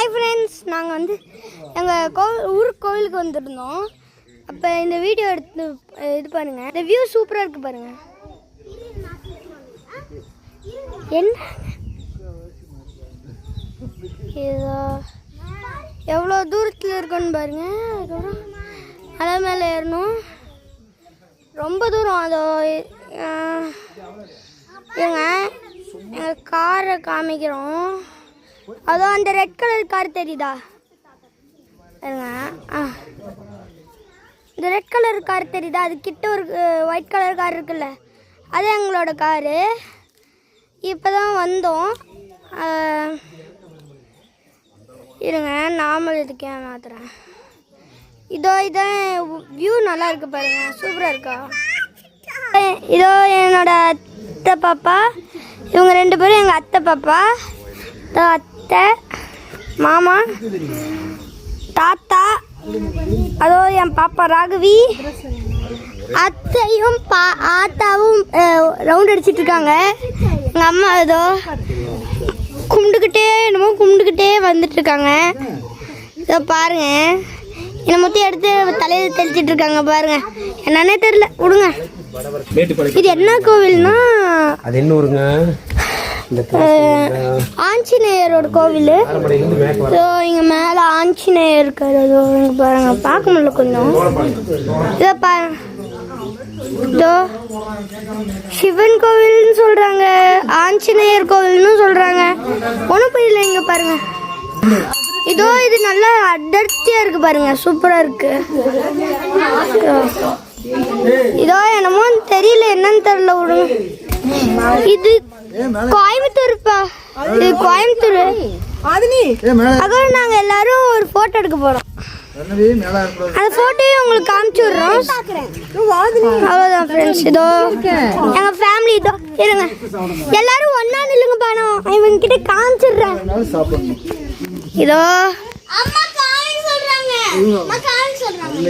Hi friends, நாங்கள் வந்து எங்கள் ஊருக்கு கோவிலுக்கு வந்துருந்தோம். அப்போ இந்த வீடியோ எடுத்து இது பாருங்கள். இந்த வியூ சூப்பராக இருக்குது பாருங்கள். என்ன ஏதோ எவ்வளோ தூரத்தில் இருக்குன்னு பாருங்கள். அதுக்கப்புறம் மலை மேலே ஏறணும், ரொம்ப தூரம். அதோ எங்கள் காரை காமிக்கிறோம். அதோ அந்த ரெட் கலர் கார் தெரியுதா? இந்த ரெட் கலர் கார் தெரியுதா? அது கிட்ட ஒரு ஒயிட் கலர் கார் இருக்குல்ல, அது எங்களோட காரு. இப்போ தான் வந்தோம். இருங்க, நார்மல் இதுக்கேன் மாத்துறேன். இதான் வியூ நல்லா இருக்கு பாருங்க, சூப்பராக இருக்கா? இதோ என்னோட அத்தை பாப்பா, இவங்க ரெண்டு பேரும் எங்கள் அத்தை பாப்பா. அத்தை, மாமா, தாத்தா, அதோ என் பாப்பா ராகவி. அத்தையும் ஆத்தாவும் ரவுண்ட் அடிச்சிட்டு இருக்காங்க. எங்கள் அம்மா ஏதோ கும்பிட்டுக்கிட்டே வந்துட்டு இருக்காங்க. இதோ பாருங்க, என்னை மொத்தம் எடுத்து தலையில் தெளிச்சிட்டு இருக்காங்க பாருங்க. என்னன்னே தெரியல, விடுங்க. இது என்ன கோவில்னா, அது என்ன ஊருங்க? ஆஞ்சநேயரோட கோவில். இங்க மேல ஆஞ்சநேயர் இருக்காரு. அதோ இங்க பாருங்க, பார்க்க முடியல கொஞ்சம். இதோ பாருங்க, இதோ சிவன் கோவில்னு சொல்றாங்க, ஆஞ்சநேயர் கோவில்னு சொல்றாங்க. ஒன்றும் புரியல. இங்க பாருங்க, இதோ இது நல்லா அடர்த்தியா இருக்கு பாருங்க, சூப்பரா இருக்கு. இதோ என்னமோ தெரியல, என்னன்னு தெரியல, விடுங்க. இது கோயம்புத்தூர்ப்பா, இது கோயம்புத்தூர். அப்புறம் நாங்க எல்லாரும் ஒரு போட்டோ எடுக்க போறோம். அந்த போட்டோயும் உங்களுக்கு காமிச்சு விடுறோம். அவ்வளோதான் ஃப்ரெண்ட்ஸ். இதோ எங்க ஃபேமிலி. இதோ இருங்க, எல்லாரும் ஒன்னா நில்லுங்க. பானம் இவங்க கிட்ட காமிச்சிடுறேன். இதோ அம்மா காமிச்சு சொல்றாங்க.